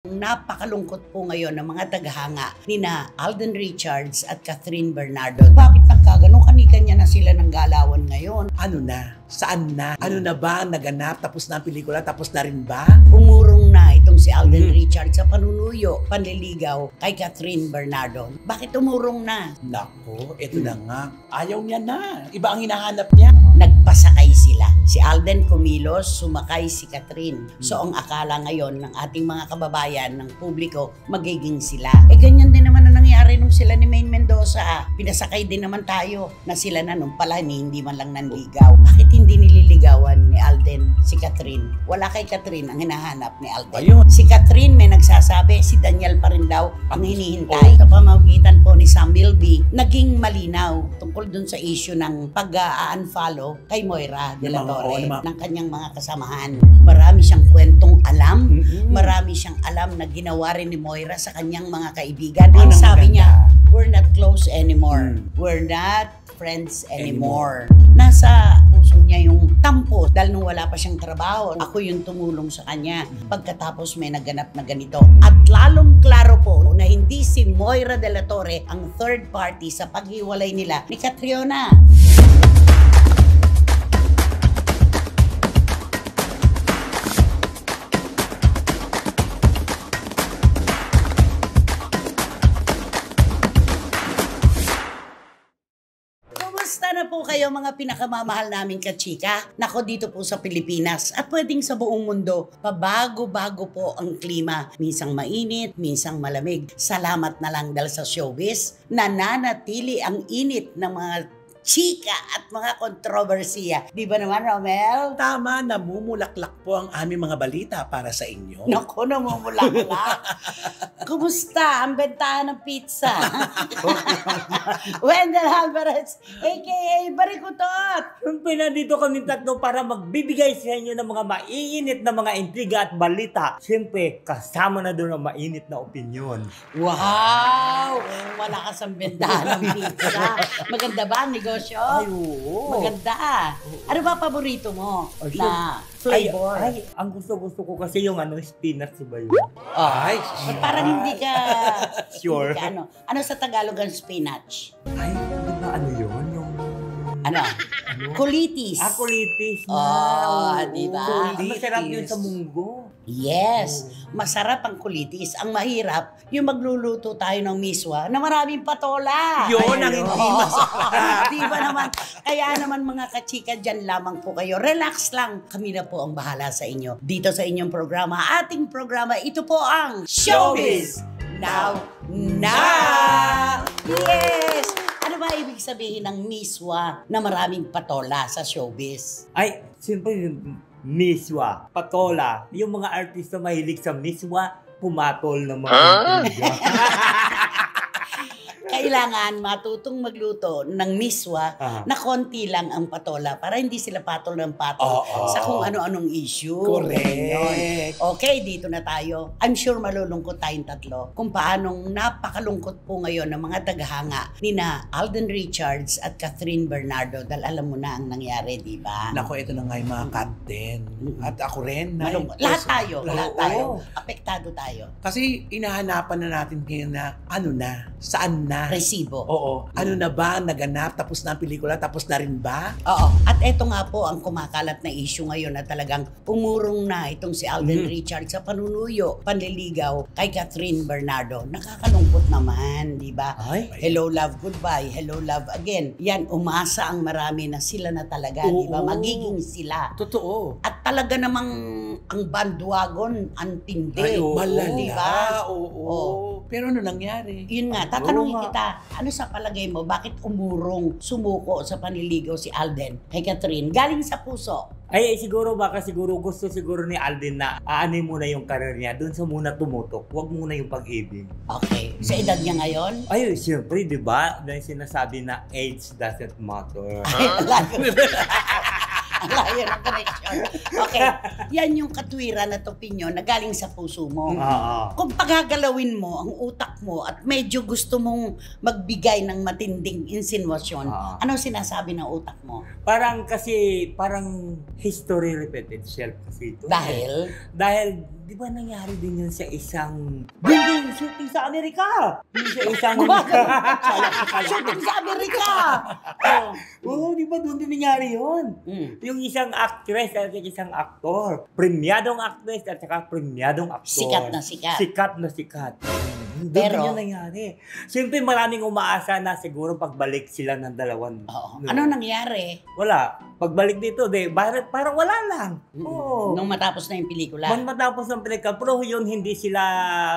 Napakalungkot po ngayon ng mga taghanga ni na Alden Richards at Catherine Bernardo. Bakit nagkaganon? Kani-kanya na sila ng galawan ngayon. Ano na? Saan na? Ano na ba ang naganap? Tapos na ang pelikula? Tapos na rin ba? Umurong na itong si Alden Richards sa panunuyo, panliligaw kay Catherine Bernardo. Bakit umurong na? Nako, eto na nga. Ayaw niya na. Iba ang hinahanap niya. Nagpasakay sila. Si Alden kumilos, sumakay si Catherine. So ang akala ngayon ng ating mga kababayan, ng publiko, magiging sila. Ganyan din naman ang nangyari nung sila ni Maine Mendoza. Pinasakay din naman tayo na sila na nung pala hindi man lang nanligaw. Bakit hindi nililigawan ni Alden si Catherine? Wala kay Catherine ang hinahanap ni Alden. Ayun. Si Catherine may nagsasabi, si Daniel pa rin daw ang hinihintay. Sa pamamagitan po ni Sam Milby, naging malinaw tungkol dun sa issue ng pag-unfollow kay Moira de la Torre ng kanyang mga kasamahan. Marami siyang kwentong alam, marami siyang alam na ginawa rin ni Moira sa kanyang mga kaibigan. Ang sabi niya, we're not close anymore. We're not friends anymore. Nasa puso niya yung tampo dahil nung wala pa siyang trabaho, ako yung tumulong sa kanya pagkatapos may naganap na ganito. At lalong klaro po na hindi si Moira de la Torre ang third party sa paghiwalay nila ni Catriona. Kumusta na po kayo mga pinakamamahal naming kachika? Nako dito po sa Pilipinas at pwedeng sa buong mundo, pabago-bago po ang klima. Minsang mainit, minsang malamig. Salamat na lang dahil sa showbiz, nananatili ang init ng mga chika at mga kontrobersiya. Di ba naman, Romel? Tama, namumulaklak po ang aming mga balita para sa inyo. Naku, namumulaklak. Kumusta ang bentahan ng pizza? Wendell Alvarez, a.k.a. Barikutot. Nandito kami tatlo para magbibigay sa inyo ng mga mainit na mga intriga at balita. Siyempre, kasama na doon ang mainit na opinyon. Wow! Malakas ang bentahan ng pizza. Maganda ba ang negosyo? Ay, oo. Maganda. Ano ba paborito mo na flavor? Ay, ang gusto ko kasi yung spinach ba yun? Ay, parang hindi ka sure. Hindi ka, ano sa Tagalog ang spinach? Ay, di ba ano yun? Yung... Ano? Kulitis. Kulitis na. Oh, di ba? Masarap yun sa munggo. Yes, masarap ang kulitis. Ang mahirap, yung magluluto tayo ng miswa na maraming patola. Yun ang hindi masarap. Di ba naman? Kaya naman mga kachika, dyan lamang po kayo. Relax lang. Kami na po ang bahala sa inyo. Dito sa inyong programa, ating programa, ito po ang Showbiz Now Na! Yes! Ano ba ibig sabihin ng miswa na maraming patola sa showbiz? Ay, siyempre yung miswa, patola. Yung mga artista mahilig sa miswa, pumatol ng mga intriga. Kailangan matutong magluto ng miswa na konti lang ang patola para hindi sila patol ng patol sa kung ano-anong issue. Correct. Okay, dito na tayo. I'm sure malulungkot tayong tatlo kung paanong napakalungkot po ngayon ng mga taghanga ni na Alden Richards at Catherine Bernardo dahil alam mo na ang nangyari, di ba? Nako, ito na nga yung mga cut din. At ako rin. Lahat tayo. Apektado tayo. Kasi inahanapan na natin ngayon na ano na, saan na. Resibo. Oo. Ano na ba ang naganap? Tapos na ang pelikula? Tapos na rin ba? Oo. At eto nga po ang kumakalat na issue ngayon na talagang umurong na itong si Alden Richards sa panunuyo, panliligaw kay Catherine Bernardo. Nakakalungkot naman, di ba? Hello, love, goodbye. Hello, love, again. Yan, umasa ang marami na sila na talaga, di ba? Magiging sila. Totoo. At talaga namang ang bandwagon, ang tindi. Malala. Di ba? Oo. Pero ano nangyari? Yun nga, tatanungin kita, ano sa palagay mo, bakit umurong, sumuko sa panliligaw si Alden kay Catherine? Galing sa puso. Ay, siguro gusto ni Alden na aanin muna yung karir niya, doon sa muna tumutok. Huwag muna yung pag-ibig. Okay. Sa edad niya ngayon? Ay, siyempre, di ba? Dahil sinasabi na age doesn't matter. Ang layo ng connection. Okay. Yan yung katwiran at opinion na galing sa puso mo. Kung pagagalawin mo ang utak mo at medyo gusto mong magbigay ng matinding insinuasyon, ano sinasabi ng utak mo? Parang history repeat itself kasi ito. Dahil? Dahil Di ba nangyari din yun sa isang... Yung shooting sa Amerika! Yung sa isang... Shooting sa Amerika! Oo, di ba doon din nangyari yun? Yung isang actress at isang aktor. Premiadong actress at saka premiadong aktor. Sikat na sikat. Sikat na sikat. Doon Pero- din yun nangyari. Siyempre maraming umaasa na siguro pagbalik sila ng dalawan. Oo. No. Ano nangyari? Wala. Pagbalik dito, parang wala lang. Oo. Nung matapos na yung pelikula. Matapos ng pelikula, pero yun hindi sila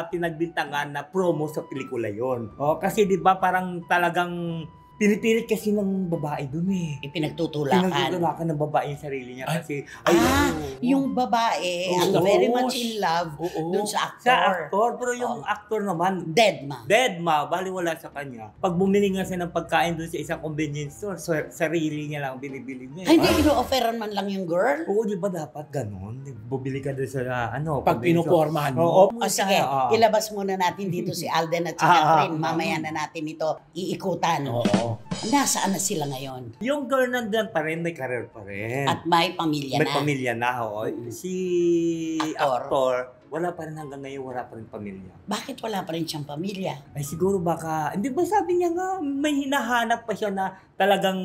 pinagbintangan na promo sa pelikula yun. Oh, kasi di ba parang talagang pinipilit kasi ng babae dun eh. Ipinagtutulakan. Pinagtutulakan ng babae yung sarili niya kasi... Yung babae, ang Oo. very much in love dun sa Sa actor. aktor, pero yung aktor naman, Dead ma. dead ma, baliwala sa kanya. Pag bumili nga siya ng pagkain dun sa isang convenience store, sarili niya lang binibili niya. Ay, hindi ino-offeran man lang yung girl? Oo, di ba dapat ganun? Bumili ka dun sa Pag pinupormahan mo. Oo. O sige, ilabas muna natin dito si Alden at si Catherine. Mamaya na natin ito iikutan. Oo. Nasaan na sila ngayon? Yung girl nandun pa rin, may career pa rin. At may pamilya may na. pamilya na, oo. Si actor, wala pa rin hanggang ngayon, wala pa rin pamilya. Bakit wala pa rin siyang pamilya? Ay siguro baka, hindi ba sabi niya nga, may hinahanap pa siya na talagang,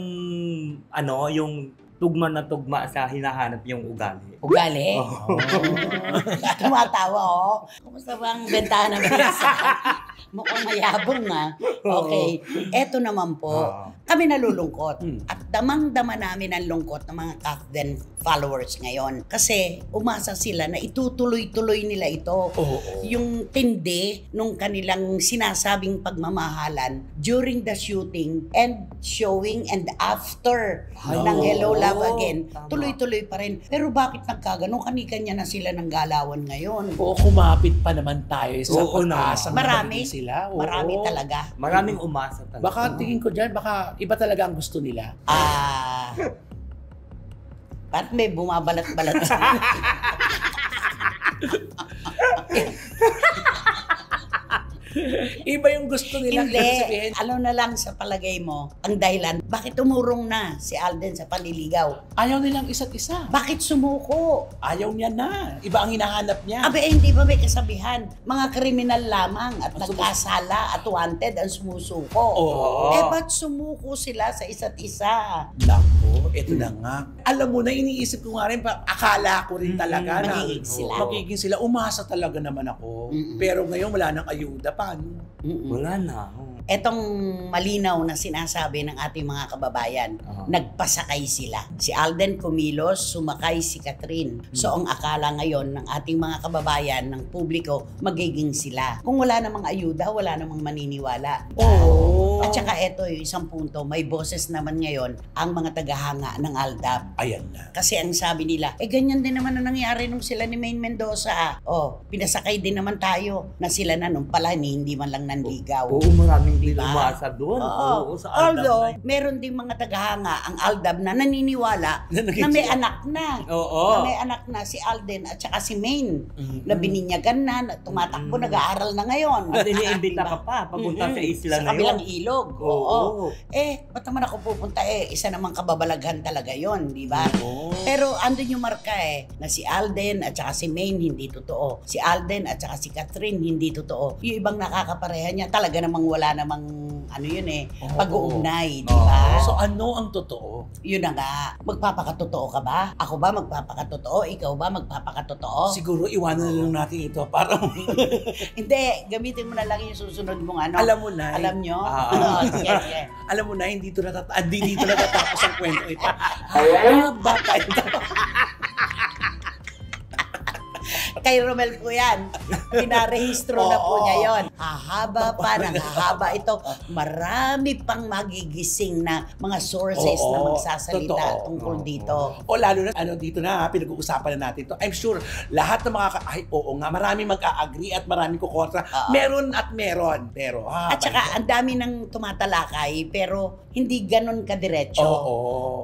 yung tugma na tugma sa hinahanap yung ugali. Ugali? Tumatawa, oh. Kumusta bang bentahan ng bisa? Mukhang mayabong, ha? Okay. Eto naman po, kami nalulungkot. At damang-dama namin ang lungkot ng mga Catherine followers ngayon. Kasi umasa sila na itutuloy-tuloy nila ito. Yung tindi nung kanilang sinasabing pagmamahalan during the shooting and showing and after ng Hello Love Again. Tama. Tuloy-tuloy pa rin. Pero bakit nagkaganon? Kani-kanya na sila ng galawan ngayon. Oo, kumapit pa naman tayo sa Oo, pag-asa. na. Marami. Sila. Oo. Marami talaga. Maraming umasa talaga. Baka tingin ko dyan, baka iba talaga ang gusto nila. Parang may bumabalat-balat sa Iba yung gusto nila. Hindi. Ibig sabihin, Ano na lang sa palagay mo, ang dahilan, bakit tumurong na si Alden sa panliligaw? ayaw nilang isa't isa. Bakit sumuko? Ayaw niya na. Iba ang hinahanap niya. Abe, hindi ba may kasabihan? Mga kriminal lamang at nagkasala at wanted ang sumusuko. Oo. Ba't sumuko sila sa isa't isa? Nako, eto na nga. Alam mo na, iniisip ko nga rin, akala ko rin talaga na Magiging sila. magiging sila. Umasa talaga naman ako. Pero ngayon wala nang ayuda. Paano? Wala na. Etong malinaw na sinasabi ng ating mga kababayan, nagpasakay sila. Si Alden kumilos, sumakay si Catherine. So ang akala ngayon ng ating mga kababayan, ng publiko, magiging sila. Kung wala namang ayuda, wala namang maniniwala. Oo. At saka eto yung isang punto, may boses naman ngayon ang mga tagahanga ng ALDAP. Ayan na. Kasi ang sabi nila, ganyan din naman ang nangyari nung sila ni Maine Mendoza. Pinasakay din naman tayo na sila na nung pala hindi man lang nanligaw. Oo, maraming din Diba? umasa doon. Oo. Sa Aldab Although, na yun. meron ding mga tagahanga ang ALDAB na naniniwala na may anak na. Oo. Na may anak na si Alden at saka si Maine. Na bininyagan na tumatakbo, nag-aaral na ngayon. At iniimbita ka pa, papunta sa isla sa na kabilang yun. ilog. Oo. Ba't naman ako pupunta isa namang kababalaghan talaga yon, di ba? Oo. Pero andun yung marka na si Alden at saka si Maine hindi totoo. Si Alden at saka si Catherine hindi totoo. Yung ibang nakakapareha niya talaga namang wala namang pag-uugnay, di ba? So ano ang totoo? Yun na nga. Magpapakatotoo ka ba? Ako ba magpapakatotoo? Ikaw ba magpapakatotoo? Siguro iwanan na lang natin ito para Hindi, gamitin mo na lang yung susunod mong ano. alam mo na. Alam nyo? Sige, sige. Alam mo na, hindi dito natatapos ang kwento ito. Bata ito. Kay Romel po yan. Pinarehistro na po niya yun. Hahaba pa, hahaba ito. Marami pang magigising na mga sources na magsasalita tungkol dito. O lalo na, dito na, pinag-uusapan na natin ito. I'm sure, lahat ng mga, marami mag-a-agree at marami kukontra. Meron at meron. Pero, At saka, ang dami nang tumatalakay, pero hindi ganon kadiretso.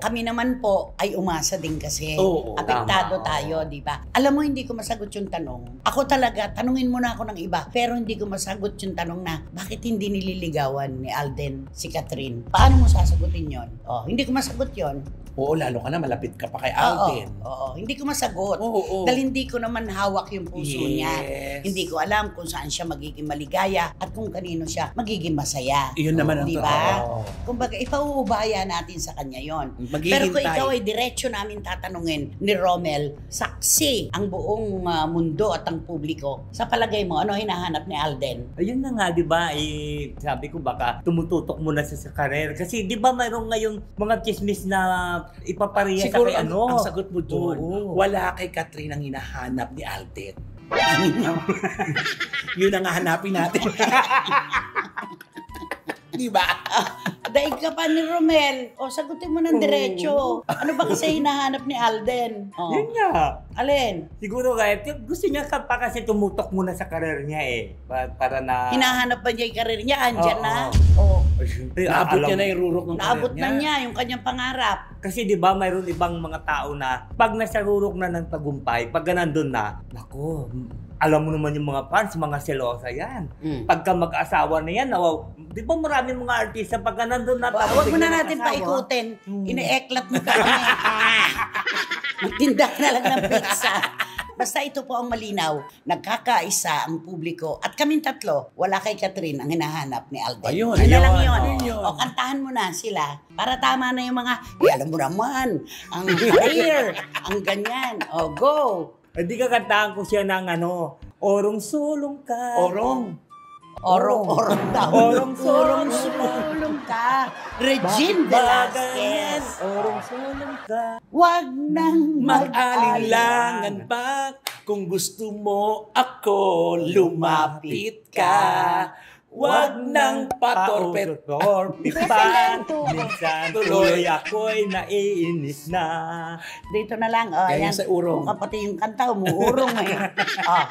Kami naman po ay umasa din kasi. Oo, Apektado tayo, di ba? Alam mo, hindi ko masagot yung yung tanong, ako talaga, tanungin mo na ako ng iba, pero hindi ko masagot yung tanong na, bakit hindi nililigawan ni Alden si Catherine? Paano mo sasagutin yon? Oh, hindi ko masagot yon. Oo, lalo ka na, malapit ka pa kay Alden. Oo, hindi ko masagot. Oo. Dahil hindi ko naman hawak yung puso niya. Yes. Hindi ko alam kung saan siya magiging maligaya at kung kanino siya magiging masaya. Iyon naman ang Di ba? totoo. Kumbaga, ipauubaya natin sa kanya yon. Maghihintay. Pero kung ikaw ay diretso namin tatanungin ni Romel, saksi ang buong mundo at ang publiko. Sa palagay mo, ano hinahanap ni Alden? Ayun na nga, di ba? Sabi ko baka tumututok muna sa career. Kasi di ba mayroong ngayon mga chismis na ipapariya sa Siguro kay ang sagot mo doon, Oo. wala kay Catherine ang hinahanap ni Alden. Yun ang hahanapin natin. Di ba? Daig ka pa ni Romel. O, sagutin mo ng diretso. Ano ba kasi hinahanap ni Alden? O, Yun nga. alin? Siguro kahit gusto niya pa kasi tumutok muna sa career niya eh. Para na... Hinahanap ba niya yung karir niya? Andyan Oo. na. O, Siyempre, Naabot alam- niya na yung rurok ng naabot career na niya yung kanyang pangarap. Kasi di ba mayroon ibang mga tao na pag nasa rurok na ng tagumpay, pag nandun na, naku, alam mo naman yung mga fans, mga selosa yan. Pagka mag-asawa na yan, di ba maraming mga artista pagka nandun na Huwag mo na biglang natin mag-asawa. paikutin. Ine-eklat mo pa kami. Magtinda ka na lang ng pizza. Basta ito po ang malinaw. Nagkakaisa ang publiko. At kaming tatlo, wala kay Catherine ang hinahanap ni Alden. Ayun, Yun na lang ayun, yun. ayun. O, kantahan mo na sila. Para tama na yung mga, alam mo naman, ang career, ang ganyan. O, go! Hindi ka kantahan ko siya ng orong sulong ka. Orong. Orong daw. Orong sulong sulong ka. Regine Velasquez. Orong sulong ka. Wag nang Mag-alinlangan pa kung gusto mo ako, lumapit ka. Wag nang patorpet. Patorpet pa. Minsan tuloy ako'y naiinis na. Dito na lang. Oh, Ganyan ayan. sa urong. Kung kapati yung kanta, umuurong eh. Oh.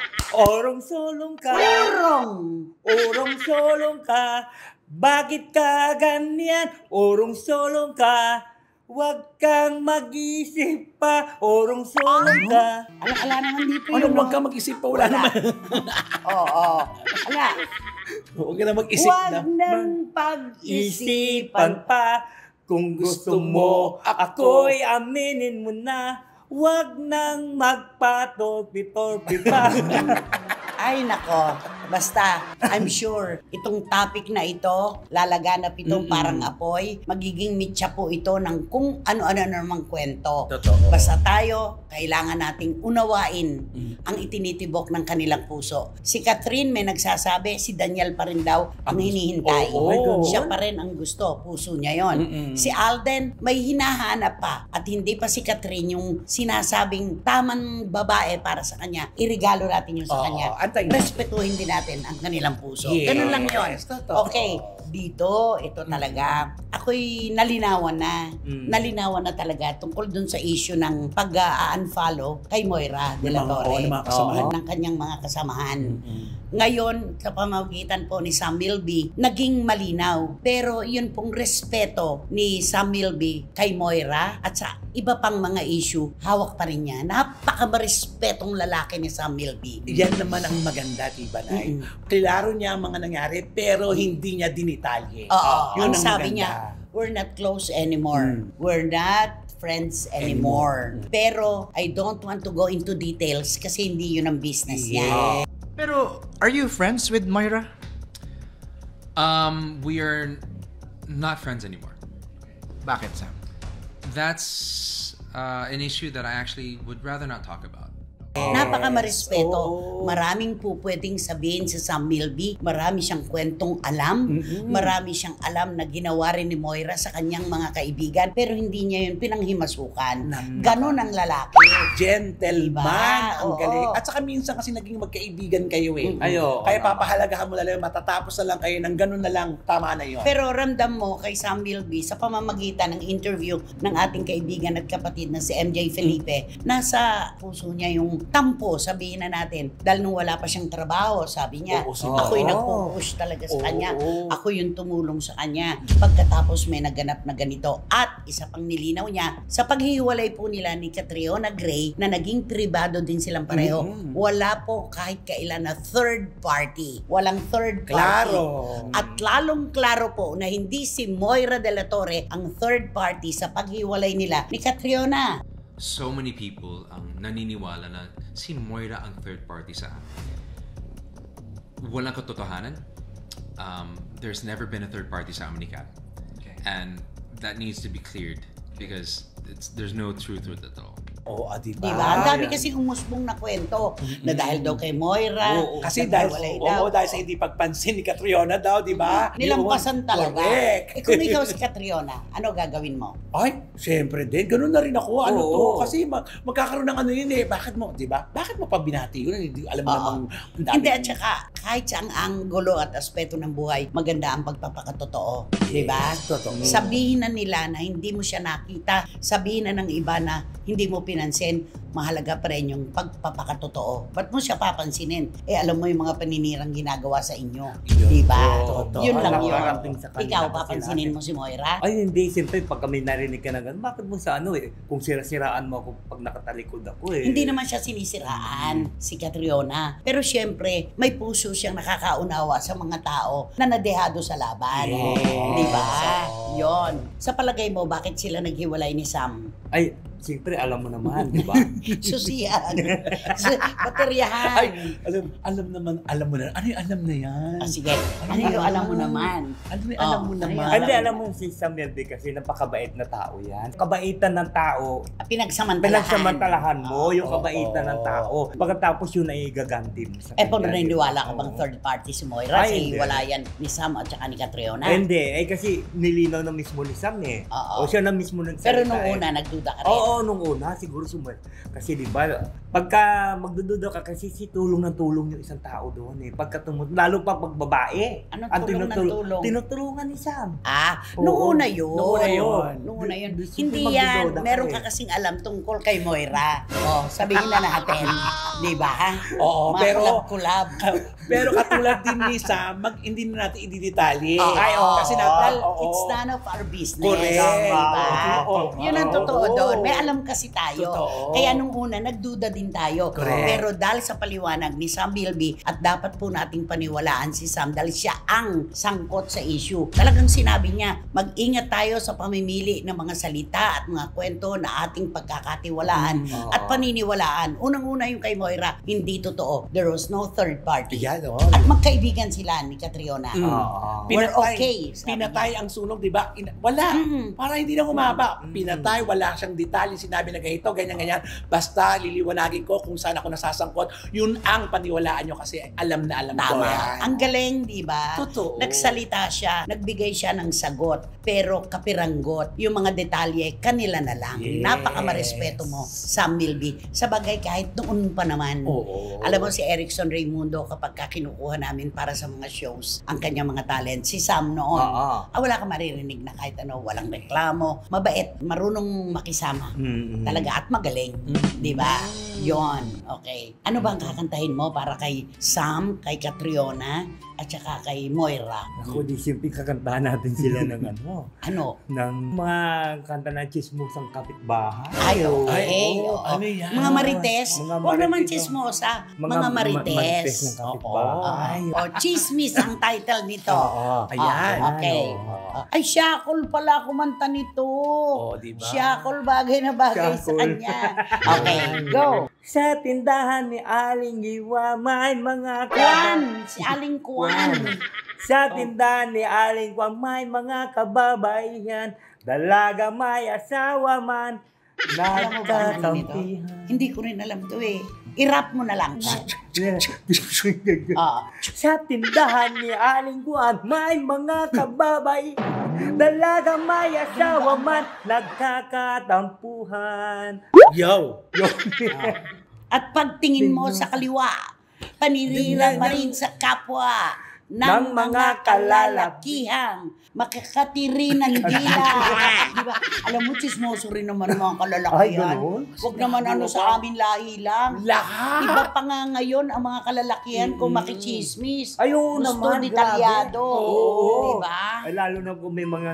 Orong sulong ka. Urong. Orong sulong ka. Bakit ka ganyan? Orong sulong ka. Huwag kang mag-isip pa. Orong sulong ka. Ala naman dito Ano, yun. wag ka mag-isip pa, wala naman. Oo. Ala. Huwag ka na mag-isip Wag na. nang pag-isipan. Isipan pa. Kung gusto mo, ako'y aminin mo na. Huwag nang magpatorpi-torpi pa. Ay nako, basta I'm sure itong topic na ito, lalaganap itong parang apoy, magiging mitya po ito ng kung ano-ano namang kwento. Totoo. Basta tayo, kailangan nating unawain ang itinitibok ng kanilang puso. Si Catherine may nagsasabi, si Daniel pa rin daw ang hinihintay. Oo. Siya pa rin ang gusto, puso niya yon. Si Alden may hinahanap pa at hindi pa si Catherine yung sinasabing tamang babae para sa kanya. Irigalo natin yung sa Oo. kanya. Antayin. Respetuhin din natin ang kanilang puso. Yes. Ganun lang yun. Totoo. Okay, dito, ito talaga. Ako'y nalinawan na. Nalinawan na talaga tungkol dun sa issue ng pag-unfollow kay Moira de la Torre. ng mga kasamahan. Ng kanyang mga kasamahan. Ngayon, sa pamamagitan po ni Sam Milby, naging malinaw. Pero yun pong respeto ni Sam Milby kay Moira at sa iba pang mga issue, hawak pa rin niya. Napaka-respetong lalaki ni Sam Milby. Yan naman ang maganda, diba, Nay? Klaro niya ang mga nangyari, pero hindi niya dinitalye. Oo, Yun ang ang sabi maganda. niya, we're not close anymore. We're not friends anymore. Pero I don't want to go into details kasi hindi yun ang business niya. Pero, are you friends with Moira? We are not friends anymore. Bakit, Sam? That's an issue that I actually would rather not talk about. Napaka-marespeto. Oo. Maraming po pwedeng sabihin sa Sam Milby. Marami siyang kwentong alam. Marami siyang alam na ginawa rin ni Moira sa kanyang mga kaibigan. Pero hindi niya yun pinanghimasukan. Ganon ang lalaki. Gentleman. Diba? Ang Oo. galing. At saka minsan kasi naging magkaibigan kayo eh. Ayo. Kaya papahalagahan mo na lang, matatapos na lang kayo ng ganun na lang, tama na yun. Pero ramdam mo kay Sam Milby sa pamamagitan ng interview ng ating kaibigan at kapatid na si MJ Felipe, nasa puso niya yung tampo, sabihin na natin. Dahil nung wala pa siyang trabaho, sabi niya, Oo, ako'y oo. nagpo-push talaga sa kanya. Oo. Ako yung tumulong sa kanya. Pagkatapos may naganap na ganito. At isa pang nilinaw niya, sa paghihiwalay po nila ni Catriona Gray, na naging pribado din silang pareho, wala po kahit kailan na third party. Walang third party. Klaro. At lalong klaro po na hindi si Moira de la Torre ang third party sa paghiwalay nila ni Catriona. So many people ang naniniwala na si Moira ang third party sa amin. Walang katotohanan. There's never been a third party sa amin ni Kat. And that needs to be cleared because there's no truth with it all. Oo, diba? Diba? Ang dami kasing umusbong na kwento na dahil daw kay Moira, Kasi naghiwalay dahil sa hindi pagpansin ni Catriona daw, di ba? Nilampasan talaga. Correct. Kung ikaw si Catriona, ano gagawin mo? Ay, syempre din. Ganun na rin ako. Ano Oo. to? Kasi magkakaroon ng ano yun eh. Bakit mo, di ba? Bakit mo pa binati yun? Hindi alam mo Oo. namang ang dami. Hindi, at saka, kahit sa ang anggulo at aspeto ng buhay, maganda ang pagpapakatotoo. Di ba? Totoo. Sabihin na nila na hindi mo siya nakita, sabihin na ng iba na hindi mo pinansin, mahalaga pa rin yung pagpapakatotoo. Ba't mo siya papansinin? Eh, alam mo yung mga paninirang ginagawa sa inyo. Di ba? Totoo. Yun lang yun. Nakarating sa kanila Ikaw, kasi papansinin natin. mo si Moira? Ay, hindi. Siyempre, pag kami narinig ka na gano'n, bakit mo sa ano eh, kung siraan mo ako pag nakatalikod ako eh. Hindi naman siya sinisiraan, si Catriona. Pero syempre, may puso siyang nakakaunawa sa mga tao na nadehado sa laban. Yes. Di ba? Yon. Sa palagay mo, bakit sila naghiwalay ni Sam? Ay, siyempre, alam mo naman, di ba? Susiyan. Bateryahan. Ay, alam mo na. Ano yung alam na yan? Ah, sige. Ano yung alam mo naman? Ano yung alam mo Oh, naman? Hindi, alam mo si Samuel D kasi napakabait na tao yan. Kabaitan ng tao, pinagsamantalahan mo yung kabaitan ng tao. Pagkatapos yun ay gaganti mo sa Kung naniniwala ka bang Oo. third party si Moira, Ay, sa hindi. hiwalayan ni Sam at saka ni Catriona? Hindi, eh kasi nilinaw na mismo ni Sam eh. Oo. O siya na mismo nagsalita. Pero nung eh. una, nagduda ka rin. Oo, nung una, siguro kasi di ba, pagka magdududa ka kasi si tulong ng tulong yung isang tao doon eh. Lalo pa pag babae. Anong ang tulong ng tulong? Tinutulungan ni Sam. Nung Oo. una yun. Nung una yun. Nung una yun. Di- di- Hindi simple yan. magdududa ka Meron eh. ka kasing alam tungkol kay Moira. Sabihin na natin. Di ba? Oo, Mga pero kulab-kulab. pero katulad din ni Sam, hindi na natin i-detalye. Ay, oo. Kasi Well, oo. it's none of our business. Correct. Diba? Oo. Yun ang totoo doon. May alam kasi tayo. Totoo. Kaya nung una, nagduda din tayo. Correct. Pero dahil sa paliwanag ni Sam Bilby, at dapat po nating paniwalaan si Sam dahil siya ang sangkot sa issue. Talagang sinabi niya, mag-ingat tayo sa pamimili ng mga salita at mga kwento na ating pagkakatiwalaan at paniniwalaan. Unang-una yung kay Moira, hindi totoo. There was no third party. Yan, oo. At magkaibigan sila ni Catriona. Oo. We're okay, sabi Pinatay ang sunog, di ba? Wala. Para hindi na humaba. Pinatay, wala siyang detalye. Sinabi na ganito, ganyan. Basta liliwanagin ko kung saan ako nasasangkot. Yun ang paniwalaan nyo kasi alam na alam ko Tama. yan. Ang galing, di ba? Totoo. Nagsalita siya, nagbigay siya ng sagot, pero kapiranggot. Yung mga detalye, kanila na lang. Yes. Napakamarespeto mo, Sam Milby. Sa bagay, kahit noon pa naman. Oo. Alam mo si Erickson Raimundo, kapag kinukuha namin para sa mga shows, ang kanyang mga talent, si Sam noon, wala ka maririnig na kahit ano, walang reklamo, mabait, marunong makisama. Talaga, at magaling. Di ba? Yon. Okay. Ano ba ang kakantahin mo para kay Sam, kay Catriona, at saka kay Moira? Ako, di simple kakantahan natin sila ng ano. Ano? Ng mga kanta na chismosang kapitbahay. Ay, okay. Ay, oo. Oo. Ano yan? Mga marites. Mga Huwag naman marites, chismosa. Mga marites marites. ng kapitbahay. Chismis ang title nito. Oo. Ayan. Okay. Oo. Ay, Shackle pala kumanta nito. di ba? Shackle, bagay na bagay sa Shackle. kanya. Okay, go. Sa tindahan ni Aling Giwa may mga Kwan, si Aling Kwan. Sa tindahan ni Aling Giwa may mga kababaihan, dalaga may asawa man, Alam mo ba ang nito? nagkakampihan. Hindi ko rin alam to eh. I-rap mo na lang. Oo. Sa tindahan ni Aling Giwa may mga kababaihan, dalaga may asawa man, nagkakatampuhan. Yo! At pagtingin mo sa kaliwa, panirira pa rin sa kapwa. ng mga kalalakihang makakatiri ng dila. Diba? Alam mo, chismoso rin naman ng mga kalalakihan. Huwag naman sa amin lahi lang. Lahat. Iba pa nga ngayon ang mga kalalakihan kung makichismis. Ayun Gusto naman, detalyado. Oo. Diba? Ay, lalo na kung may mga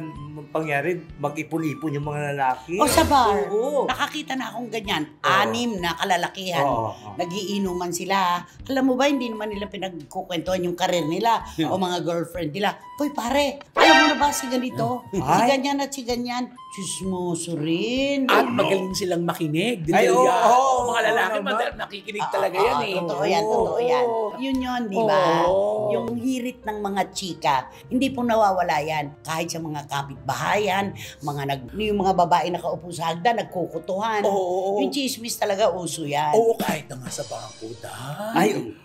pangyari, mag-ipon-ipon yung mga lalaki. O sa bar, Oo. nakakita na akong ganyan. Oo. 6 na kalalakihan. Oo. Nagiinuman sila. Alam mo ba, hindi naman nila pinagkukwentuhan yung karir nila o mga girlfriend nila. Hoy pare, alam mo na ba si ganito? Si ganyan at si ganyan. Chismoso rin. At magaling silang makinig. Ay, oo, Mga lalaki, naman. nakikinig talaga yan eh. Totoo yan, totoo yan. Yun, di ba? Yung hirit ng mga chika, hindi po nawawala yan. Kahit sa mga kapitbahayan, yung mga babae nakaupo sa hagdan, nagkukutuhan. Oo. Yung chismis talaga, uso yan. Oo, kahit na nga sa bangko, Ay,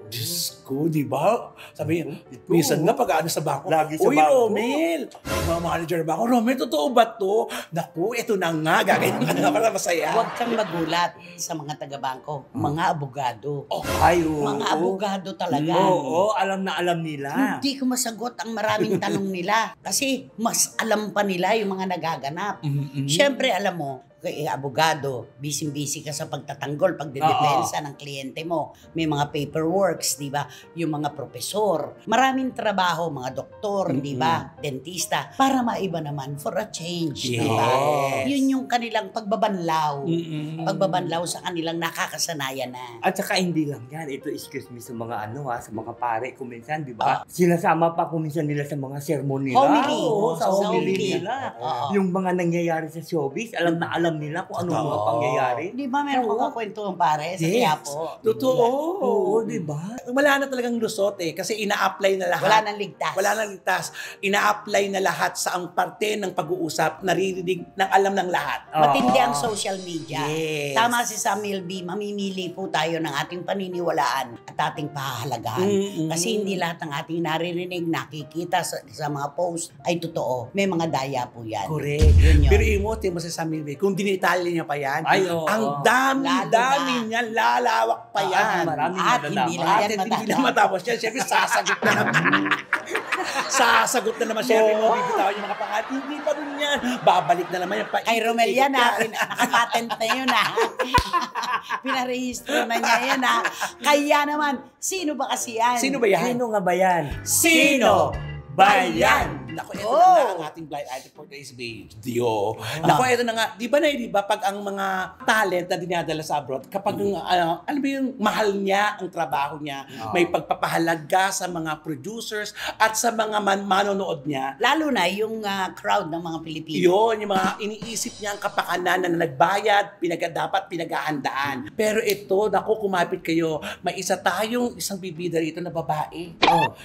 Diyos ko, di ba? Sabi niya, minsan nga pag-ano sa bangko, Lagi sa uy, bangko." Romel! Mga manager ba ako, Romel, totoo ba to? Naku, eto na nga, gagawin ka na para masaya. Huwag kang magulat sa mga taga-bangko, mga abogado. ay, oo. Mga abogado talaga. Oo, alam na alam nila. Hindi ko masagot ang maraming tanong nila kasi mas alam pa nila yung mga nagaganap. Siyempre, alam mo, abogado, busy-busy ka sa pagtatanggol, pagdedepensa ng kliyente mo. May mga paperworks, di ba? Yung mga profesor. Maraming trabaho, mga doktor, di ba? Dentista. Para maiba naman, for a change, di ba? Yun yung kanilang pagbabanlaw. Pagbabanlaw sa kanilang nakakasanayan na. At saka hindi lang yan. Ito, excuse me, sa mga sa mga pare, kuminsan, di ba? Sinasama pa kuminsan nila sa mga sermon nila. Homily. Oo, sa Sa homily homily. nila. Oo. Yung mga nangyayari sa showbiz, alam na alam nila kung ano mga pangyayari. Di ba meron ka kwento pare sa Quiapo? Totoo. Oo, di ba? Wala na talagang lusot eh, kasi ina-apply na lahat. Wala nang ligtas. Wala nang ligtas. Ina-apply na lahat sa ang parte ng pag-uusap, naririnig ng alam ng lahat. Matindi ang social media. Yes. Tama si Samuel B. Mamimili po tayo ng ating paniniwalaan at ating pahahalagahan. Kasi hindi lahat ng ating naririnig, nakikita sa mga post ay totoo. May mga daya po yan. Correct. Yun yun. Pero imo, Timo sa Samuel B, kung dinitalye niya pa yan, Ay, oo. ang Lalo dami na. niya, lalawak pa yan. maraming At madadama. hindi lang yan At hindi na matapos. matapos yan. Siyempre, sasagot na naman. Sasagot na naman siyempre mo, bibitawan yung mga pangalan. Hindi pa rin yan. Babalik na naman yan. Kay Romel yan nakapatent na yun Pinarehistro na niya yan Kaya naman, sino ba kasi yan? Sino ba yan? Sino nga ba yan? Sino ba yan? Naku, ito na nga ang ating blind item for today's video. Naku, ito na nga. Di ba pag ang mga talent na dinadala sa abroad, kapag alam mo yung mahal niya ang trabaho niya, may pagpapahalaga sa mga producers at sa mga manonood niya. Lalo na yung crowd ng mga Pilipino. Yun, yung mga iniisip niya ang kapakanan na nagbayad, dapat pinaghahandaan. Pero ito, naku, kumapit kayo, may isang bibida rito na babae.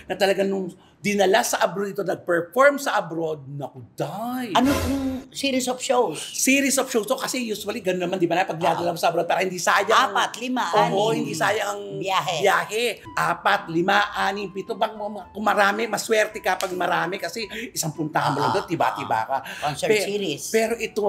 Na talagang nung dinala sa abroad ito, nag-perform sa abroad, naku, die. Ano kung series of shows? Series of shows to kasi usually gano'n naman, di ba na, pag dinadala mo sa abroad, para hindi sayang. 4, 5, 6. Oo, hindi sayang ang biyahe. 4, 5, 6, 7. Kung marami, maswerte ka pag marami kasi isang puntahan mo lang doon, tiba-tiba ka. Concert series. Pero ito,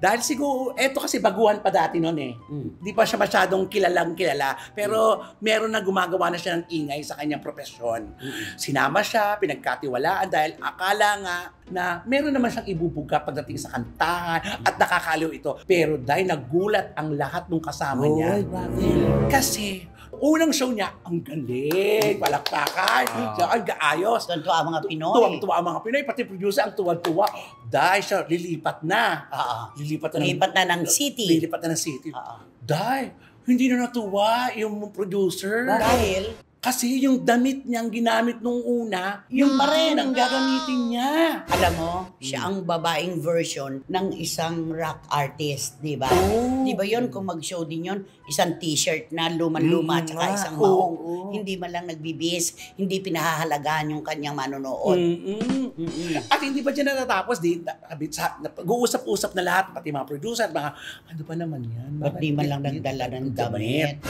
dahil siguro, ito kasi baguhan pa dati noon eh. Di pa siya masyadong kilalang kilala. Pero meron na gumagawa na siya ng ingay sa kanyang profesyon. Sinama siya, pinagkatiwalaan dahil akala nga na meron naman siyang ibubuga pagdating sa kantahan at nakakaliw ito. Pero dahil nagulat ang lahat ng kasama niya. Kasi unang show niya, ang galing, palakpakan, ang gaayos. Tuwa ang mga Pinoy. Tuwang-tuwa ang mga Pinoy, pati producer ang tuwa-tuwa. Dahil siya, lilipat na. Lilipat na ng city. Lilipat na ng city. Dahil, hindi na natuwa yung producer. Dahil? Kasi yung damit niyang ginamit nung una, yung pa rin ang gagamitin niya. Alam mo, siya ang babaeng version ng isang rock artist, di ba? Di ba yun, kung mag-show din yun, isang t-shirt na luman-luma at saka isang maong. Hindi man lang nagbibis, hindi pinahahalagaan yung kanyang manonood. At hindi pa dyan natatapos, nag-uusap-usap na lahat, pati mga producer, mga, ano ba naman yan? Ba't di man lang nagdala ng damit?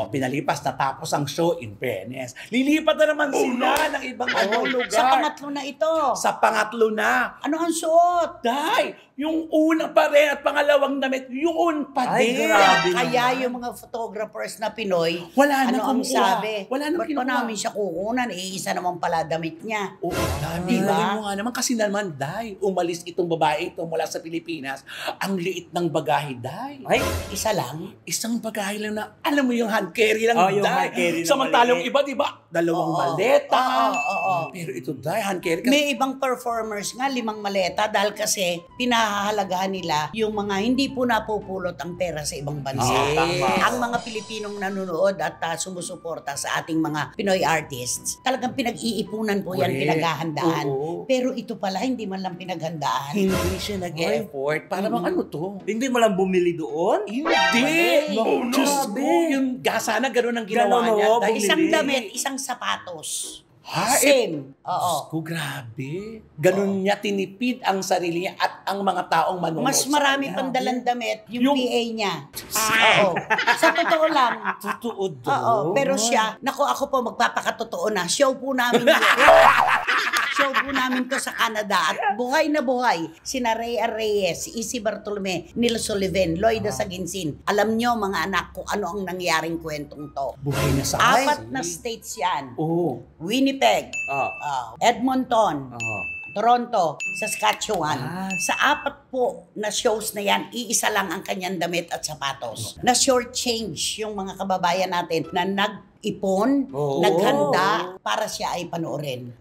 Pinalipas, natapos ang show in fairness. Lilipat na naman sila ng ibang lugar. Sa pangatlo na ito. Sa pangatlo na. Ano ang suot? Dahil, Yung una pa rin at pangalawang damit, yun pa Ay, din. grabe. Kaya yung mga photographers na Pinoy, Wala ano nang ang kumukuha. sabi? Wala nang Ba't pa kinukuha. namin siya kukunan? Isa naman pala damit niya. Oo, dami. Diba? Mo nga naman kasi naman, Day, umalis itong babae ito mula sa Pilipinas. Ang liit ng bagahe, Day. Ay, Isa lang. Isang bagahe lang na, alam mo yung hand carry lang, Oh, yung Day. hand carry na Samantalong maliit. iba, di ba? Dalawang Oo. maleta. Oo. Pero ito, Day, hand carry. Kasi, May ibang performers nga, 5 maleta dahil kasi pinahahalagahan nila yung mga hindi po napupulot ang pera sa ibang bansa. Ah, tama. Ang mga Pilipinong nanonood at sumusuporta sa ating mga Pinoy artists, talagang pinag-iipunan po yan, Correct. pinaghahandaan. Oo. Pero ito pala, hindi man lang pinaghandaan. hindi siya nag-effort. Para bang ano to? hindi mo lang bumili doon? Hindi! No, Diyos ko, yung sana ganun ang ginawa Ganun, niya. oo, Dahil- Isang bumili. damit, isang sapatos. Ha? Same. Diyos Oo. ko, grabe. Ganun niya tinipid ang sarili niya at ang mga taong manonood Mas sa marami kanya. pang dalang damit yung Yung- PA niya. Oo. Sa totoo lang. Totoo doon. Oo, pero siya, naku ako po magpapakatotoo na. Show po namin yun. Show po namin to sa Canada at buhay na buhay. Sina Rhea Reyes, Isi Bartolome, Neil Sullivan, Lloyda Saginsin. Alam nyo mga anak kung ano ang nangyaring kwentong to. Buhay na sa 4 na states yan. Oo. Winnipeg, Ah. Edmonton, Ah. Toronto, Saskatchewan. Ah. Sa 4 po na shows na yan, iisa lang ang kanyang damit at sapatos. Na short change yung mga kababayan natin na nag-ipon, Oo. naghanda para siya ay panoorin.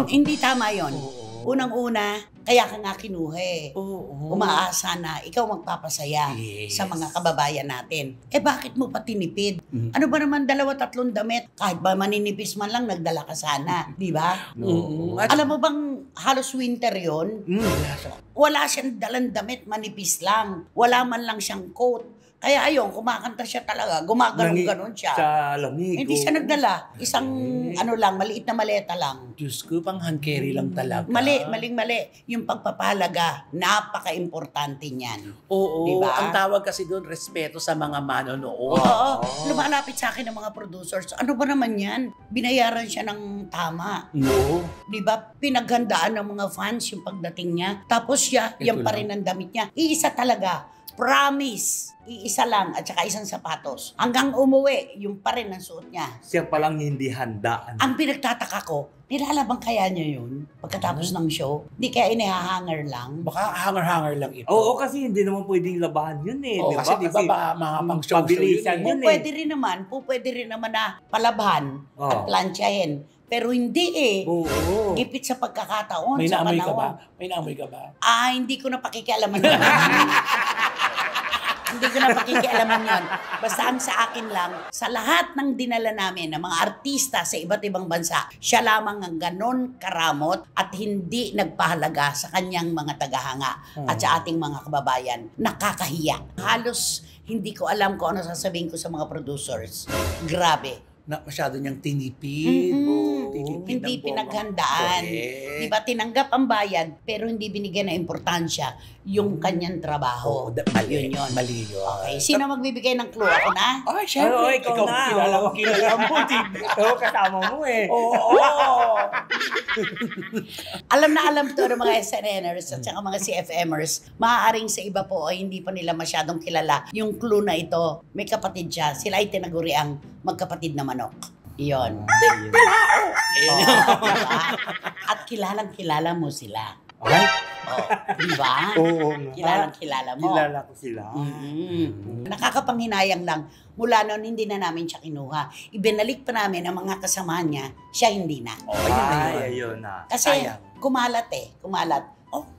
Hindi tama yon. Oo. Unang-una, kaya ka nga kinuha eh. Oo. Umaasa na ikaw magpapasaya Yes. sa mga kababayan natin. Eh bakit mo pa tinipid? Mm. Ano ba naman 2-3 damit? Kahit ba maninipis man lang, nagdala ka sana. Di ba? Oo. At Alam mo bang halos winter yon? wala siya. Wala siyang dalang damit, manipis lang. Wala man lang siyang coat. Kaya ayun, kumakanta siya talaga. Gumaganon-ganon siya. Sa lamig. Hindi siya oo. nagdala. Isang ano lang, maliit na maleta lang. Diyos ko, pang hand carry lang talaga. Maling-mali. Yung pagpapahalaga, napaka-importante niyan. Oo. Diba? Ang tawag kasi doon, respeto sa mga manonood. Oo. Lumalapit sa akin ng mga producers. Ano ba naman yan? Binayaran siya ng tama. No. Di ba? Pinaghandaan ng mga fans yung pagdating niya. Tapos siya, Ito yan pa lang. rin ang damit niya. Iisa talaga. Promise. Iisa lang at saka isang sapatos. Hanggang umuwi, yung pa rin ang suot niya. Siya palang hindi handa. Ang pinagtataka ko, nilalabang kaya niya yun pagkatapos ng show? Di kaya inihahanger lang? Baka hanger-hanger lang ito. Oo, kasi hindi naman pwedeng labahan yun eh. Oo, kasi di ba mga pang-show pabilisan yun yun eh. Pwede rin naman na palabhan Oo. at plansyahin. Pero hindi eh. Oo. Gipit sa pagkakataon, May sa naamoy ka panahon. ba? May naamoy ka ba? Hindi ko na pakikialaman yun. Hindi ko na pakikialaman yun. Basta ang sa akin lang, sa lahat ng dinala namin ng mga artista sa iba't ibang bansa, siya lamang ang ganon karamot at hindi nagpahalaga sa kanyang mga tagahanga at sa ating mga kababayan. Nakakahiya. Halos hindi ko alam kung ano sasabihin ko sa mga producers. Grabe. Na masyado niyang tinipid. Oo, tinipid Hindi ng pinaghandaan. Correct. Di ba tinanggap ang bayad pero hindi binigyan ng importansya yung kanyang Oo, trabaho. mali. Yun yun. Mali yun. Okay, sino magbibigay ng clue? Ako na? Ay, syempre. Oo, ikaw na. Kilala mo, Oo. kilala mo. Diba? Oo, kasama mo eh. Oo. Alam na alam to ng mga SNNers at saka mga CFMers. Maaaring sa iba po ay hindi pa nila masyadong kilala yung clue na ito. May kapatid siya. Sila ay tinaguri ang magkapatid na manok. Iyon. Ayun. At kilala mo sila. Ay, Di ba? oo nga. Kilala mo. Kilala ko sila. Nakakapanghinayang lang. Mula noon, hindi na namin siya kinuha. Ibinalik pa namin ang mga kasama niya. Siya hindi na. Oh, ayun na yun. Ay, ayun na. Kasi Sayang. kumalat eh. Kumalat.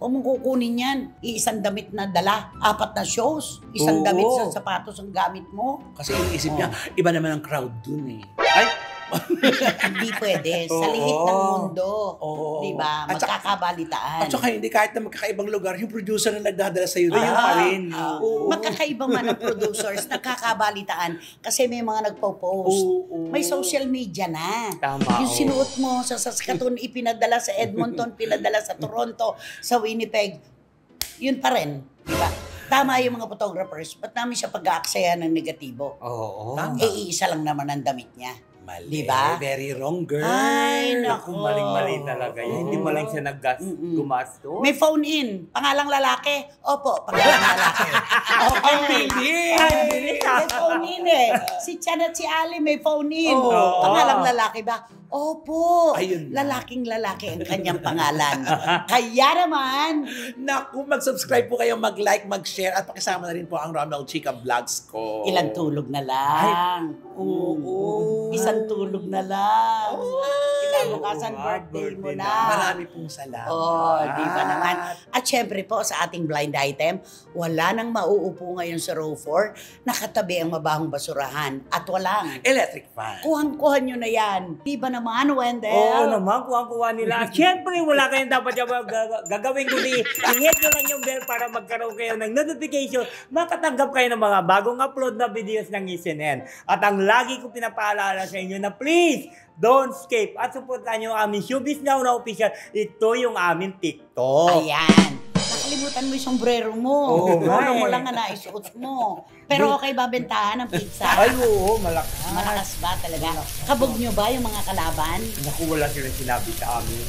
Mong kukunin yan. Iisang damit na dala. 4 na shows. Isang Oo. damit sa sapatos ang gamit mo. Kasi iniisip niya, iba naman ang crowd dun eh. Ay, Hindi pwede. Sa lihit ng mundo. Oo. Di ba? At saka- Magkakabalitaan. At saka hindi kahit na magkakaibang lugar, yung producer na nagdadala sa'yo. ayun pa rin. Oo. Magkakaiba man ang producers, nagkakabalitaan kasi may mga nagpo-post. Oo. May social media na. Tama, Yung oo. sinuot mo sa Saskatoon, ipinadala sa Edmonton, pinadala sa Toronto, sa Winnipeg, yun pa rin. Di ba? Tama yung mga photographers. Ba't namin siya pag-aaksaya ng negatibo? Oo. Tama. Iisa lang naman ang damit niya. Mali. Di ba? Very wrong, girl. Ay, Naku, maling-mali talaga yan. Hindi mo lang siya gumasto. May phone in. Pangalang lalaki? Opo, pangalang lalaki. Okay. May phone in eh. Si Chan at si Ali may phone in. Oo. Pangalang lalaki ba? Opo. Ayun na. Lalaking lalaki ang kanyang pangalan. Kaya naman, Naku, mag-subscribe po kayo, mag-like, mag-share, at pakisama na rin po ang Romel Chica Vlogs ko. ilang tulog na lang. Oo. Isang tulog na lang. Kinabukasan birthday mo na. Marami pong salamat. Di ba naman? At syempre po sa ating blind item, wala nang mauupo ngayon sa row 4, nakatabi ang mabahong basurahan at walang. Electric fan. Kuhan-kuhan nyo na yan. Di ba naman, Wendell? Oo naman, kuha-kuha nila. Siyempre, wala kayong dapat yung gagawin kundi i-hit nyo lang yung bell para magkaroon kayo ng notification, makatanggap kayo ng mga bagong upload na videos ng SNN. At ang lagi ko pinapaalala sa inyo na please, don't skip at supportan nyo ang aming Showbiz Now na official. Ito yung aming TikTok. Ayan. Nakalimutan mo yung sombrero mo. Oo nga Ano mo eh. lang nga naisuot mo. Pero okay ba bentahan ng pizza? Ay, oo, malakas. Malakas ba talaga? Kabog nyo ba yung mga kalaban? Naku, wala silang sinabi sa amin.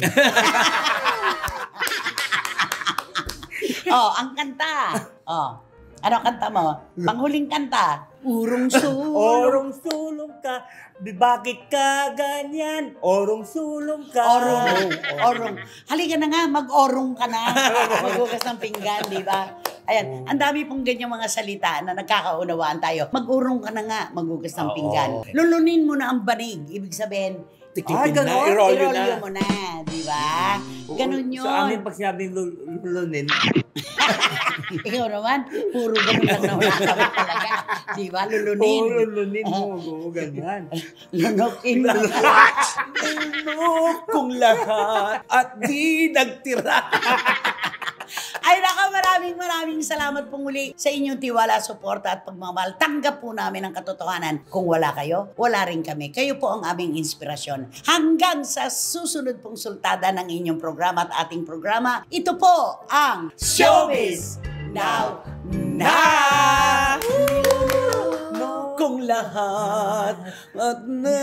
Ang kanta. Ano ang kanta mo? Panghuling kanta. Urong sulong. Orong sulong ka, bakit ka ganyan? Orong sulong ka. Orong. Halika na nga, mag-orong ka na. Maghugas ng pinggan, di ba? Ayan, ang dami pong ganyang mga salita na nagkakaunawaan tayo. Mag-urong ka na nga, maghugas ng pinggan. Lulunin mo na ang banig. Ibig sabihin, Tiklipin na, ganon. i-roll na. mo na, di ba? Ganon yun. Sa amin, pag sinabing lulunin, Ikaw naman, puro ganun lang na wala kami talaga. Di ba? Lulunin. lulunin mo, ganyan. Lunukin mo. Lunok kong lahat at di nagtira. Ay naka, maraming salamat pong muli sa inyong tiwala, suporta at pagmamahal. Tanggap po namin ang katotohanan. Kung wala kayo, wala rin kami. Kayo po ang aming inspirasyon. Hanggang sa susunod pong sultada ng inyong programa at ating programa, ito po ang Showbiz Now Na! Kung lahat at na...